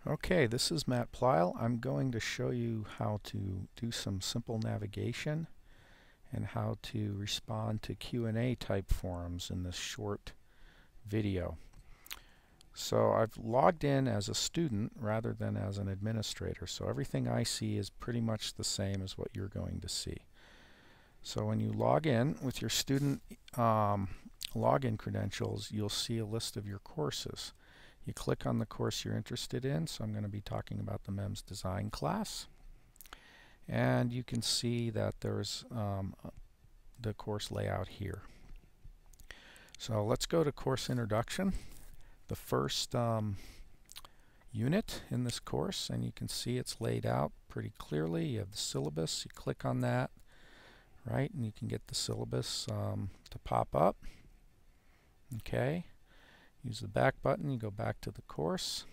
Okay, this is Matt Plyle. I'm going to show you how to do some simple navigation and how to respond to Q&A type forums in this short video. So I've logged in as a student rather than as an administrator, so everything I see is pretty much the same as what you're going to see. So when you log in with your student login credentials, you'll see a list of your courses. You click on the course you're interested in, so I'm going to be talking about the MEMS design class. And you can see that there's the course layout here. So let's go to course introduction, the first unit in this course, and you can see it's laid out pretty clearly. You have the syllabus, you click on that, right, and you can get the syllabus to pop up. Okay. Use the back button, you go back to the course.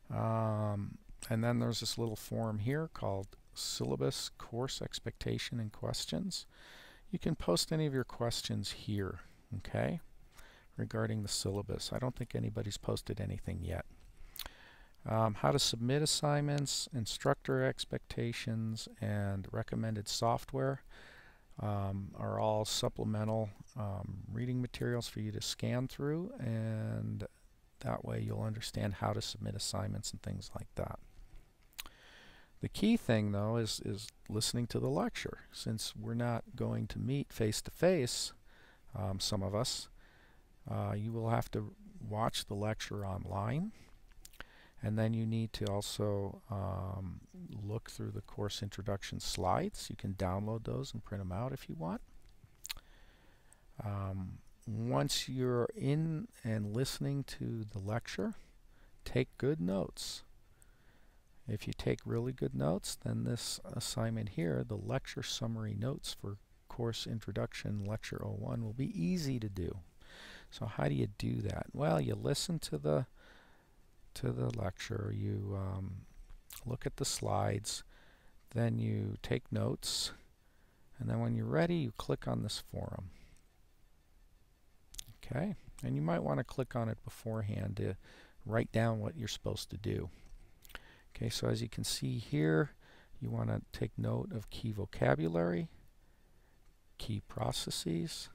And then there's this little form here called Syllabus Course Expectation and Questions. You can post any of your questions here, okay, regarding the syllabus. I don't think anybody's posted anything yet. How to submit assignments, instructor expectations, and recommended software are all supplemental reading materials for you to scan through, and that way you'll understand how to submit assignments and things like that. The key thing though is listening to the lecture. Since we're not going to meet face to face, some of us, you will have to watch the lecture online, and then you need to also look through the course introduction slides. You can download those and print them out if you want. Once you're in and listening to the lecture, take good notes. If you take really good notes, then this assignment here, the lecture summary notes for course introduction lecture 01, will be easy to do. So how do you do that? Well, you listen to the lecture, you look at the slides, then you take notes, and then when you're ready you click on this forum. Okay, and you might want to click on it beforehand to write down what you're supposed to do. Okay, so as you can see here, you want to take note of key vocabulary, key processes.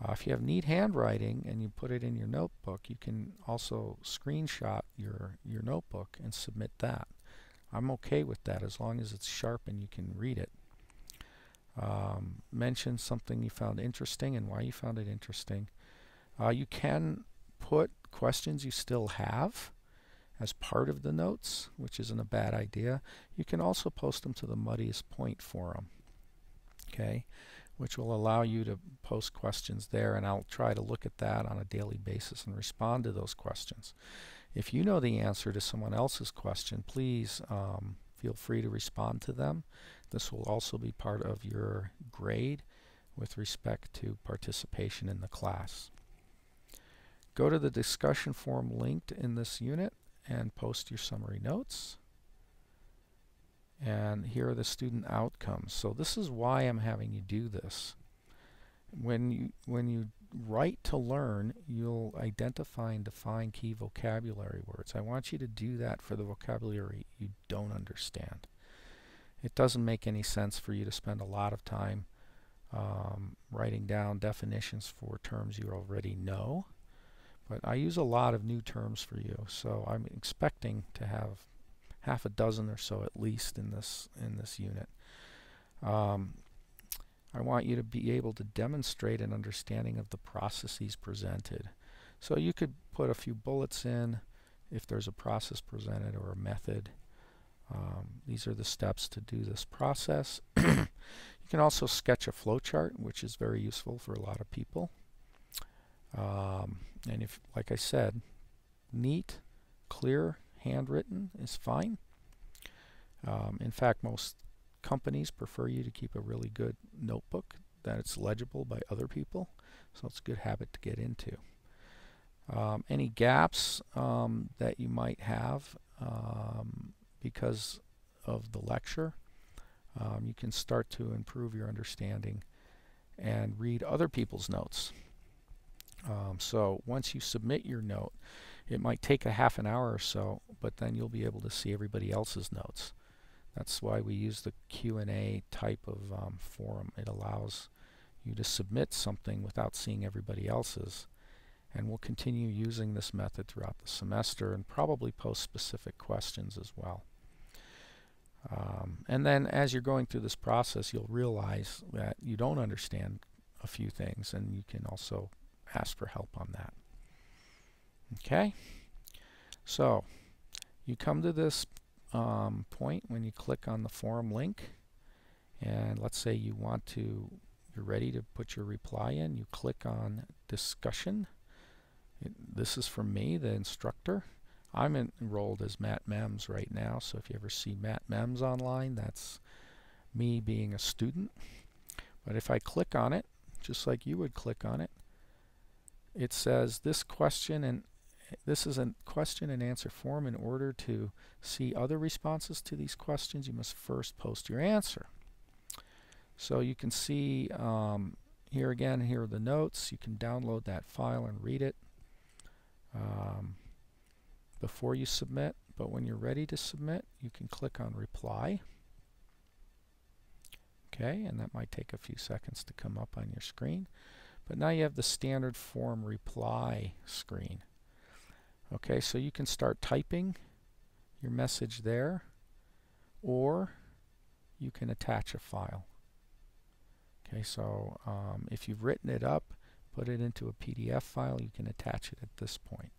If you have neat handwriting and you put it in your notebook, you can also screenshot your notebook and submit that. I'm okay with that as long as it's sharp and you can read it. Mention something you found interesting and why you found it interesting. You can put questions you still have as part of the notes, which isn't a bad idea. You can also post them to the Muddiest Point forum, okay, which will allow you to post questions there, and I'll try to look at that on a daily basis and respond to those questions. If you know the answer to someone else's question, please feel free to respond to them. This will also be part of your grade with respect to participation in the class. Go to the discussion forum linked in this unit and post your summary notes. And here are the student outcomes. So this is why I'm having you do this. When you write to learn, you'll identify and define key vocabulary words. I want you to do that for the vocabulary you don't understand. It doesn't make any sense for you to spend a lot of time writing down definitions for terms you already know. But I use a lot of new terms for you, so I'm expecting to have half a dozen or so at least in this unit. I want you to be able to demonstrate an understanding of the processes presented. So you could put a few bullets in if there's a process presented or a method. These are the steps to do this process. You can also sketch a flowchart, which is very useful for a lot of people. And if, like I said, neat, clear, handwritten is fine. In fact, most companies prefer you to keep a really good notebook that it's legible by other people, so it's a good habit to get into. Any gaps that you might have because of the lecture, you can start to improve your understanding and read other people's notes. So once you submit your note, It might take a half an hour or so, but then you'll be able to see everybody else's notes. That's why we use the Q&A type of forum. It allows you to submit something without seeing everybody else's. And we'll continue using this method throughout the semester and probably post specific questions as well. And then as you're going through this process, you'll realize that you don't understand a few things, and you can also ask for help on that. Okay? So you come to this point when you click on the forum link, and let's say you're ready to put your reply in. You click on discussion. This is from me, the instructor. I'm enrolled as Matt MEMS right now, so if you ever see Matt MEMS online, that's me being a student. But if I click on it, just like you would click on it, it says this is a question and answer form. In order to see other responses to these questions, you must first post your answer. So you can see here are the notes. You can download that file and read it before you submit. But when you're ready to submit, you can click on reply. Okay, and that might take a few seconds to come up on your screen. But now you have the standard form reply screen. Okay, so you can start typing your message there, or you can attach a file. Okay, so if you've written it up, put it into a PDF file, you can attach it at this point.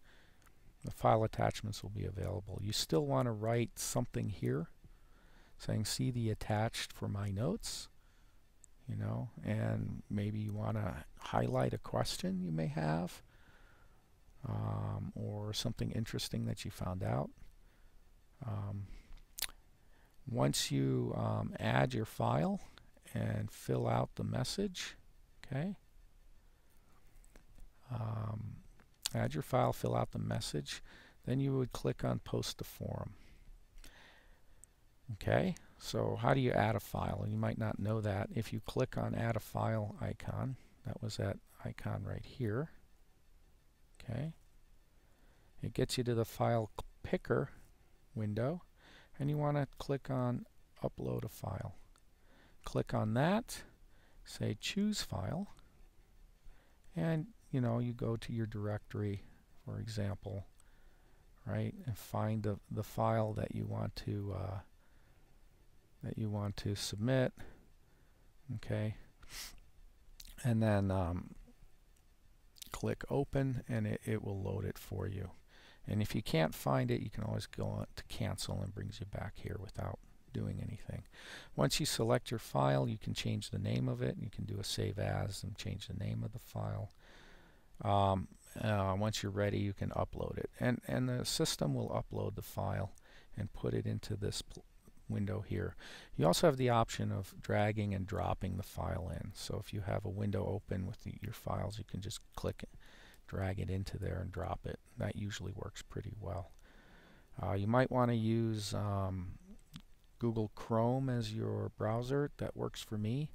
The file attachments will be available. You still want to write something here saying see the attached for my notes, you know, and maybe you want to highlight a question you may have, or something interesting that you found out. Once you add your file and fill out the message, okay, add your file, fill out the message, then you would click on post to forum. Okay, so how do you add a file? You might not know that. If you click on add a file icon, that was that icon right here, okay, it gets you to the file picker window, and you want to click on upload a file. Click on that, say choose file, and you know, you go to your directory, for example, right, and find the file that you want to submit. Okay, and then click open, and it will load it for you. And if you can't find it, you can always go on to cancel, and brings you back here without doing anything. Once you select your file, you can change the name of it. You can do a save as and change the name of the file. Once you're ready, you can upload it, and the system will upload the file and put it into this window here. You also have the option of dragging and dropping the file in. So if you have a window open with your files, you can just click it, drag it into there and drop it. That usually works pretty well. You might want to use Google Chrome as your browser. That works for me.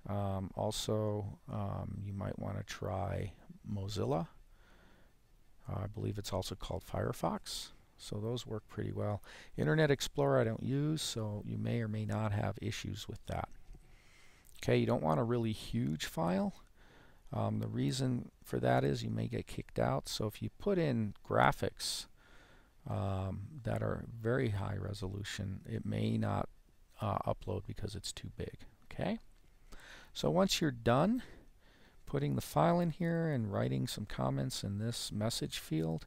Also, you might want to try Mozilla. I believe it's also called Firefox. So those work pretty well. Internet Explorer I don't use, so you may or may not have issues with that. Okay, you don't want a really huge file. The reason for that is you may get kicked out. So if you put in graphics that are very high resolution, it may not upload because it's too big. Okay, so once you're done putting the file in here and writing some comments in this message field,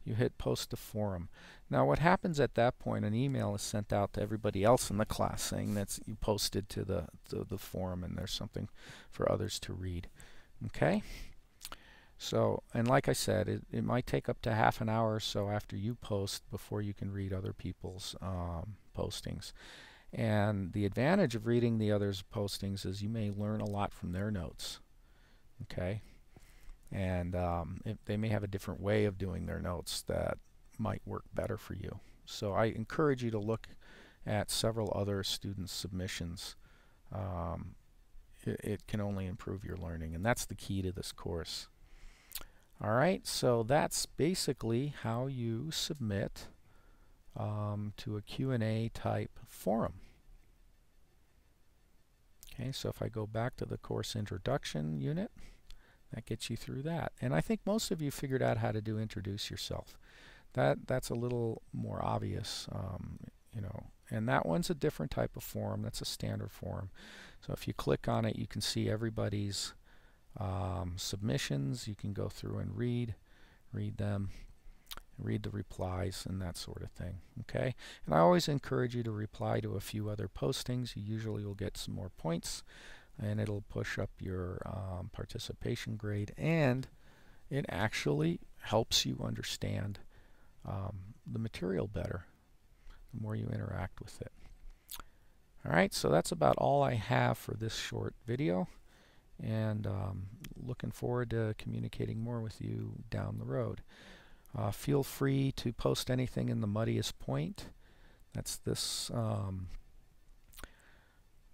you hit post to forum. Now what happens at that point, an email is sent out to everybody else in the class saying that you posted to the forum and there's something for others to read. Okay, so, and like I said, it might take up to half an hour or so after you post before you can read other people's postings. And the advantage of reading the others' postings is you may learn a lot from their notes. Okay, and they may have a different way of doing their notes that might work better for you. So I encourage you to look at several other students' submissions. It can only improve your learning, and that's the key to this course. All right, so that's basically how you submit to a Q&A type forum. Okay, so if I go back to the course introduction unit, that gets you through that. And I think most of you figured out how to do introduce yourself. That's a little more obvious, you know. And that one's a different type of forum. That's a standard forum. So if you click on it, you can see everybody's submissions. You can go through and read them, read the replies and that sort of thing. Okay, and I always encourage you to reply to a few other postings. You usually will get some more points, and it'll push up your participation grade, and it actually helps you understand the material better the more you interact with it. Alright, so that's about all I have for this short video, and looking forward to communicating more with you down the road. Feel free to post anything in the muddiest point. That's this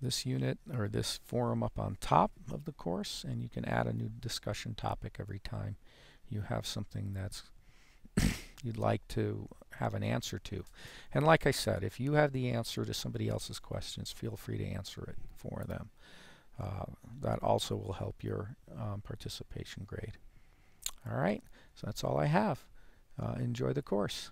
this unit or this forum up on top of the course, and you can add a new discussion topic every time you have something that's you'd like to have an answer to. And like I said, if you have the answer to somebody else's questions, feel free to answer it for them. That also will help your participation grade. All right, so that's all I have. Enjoy the course.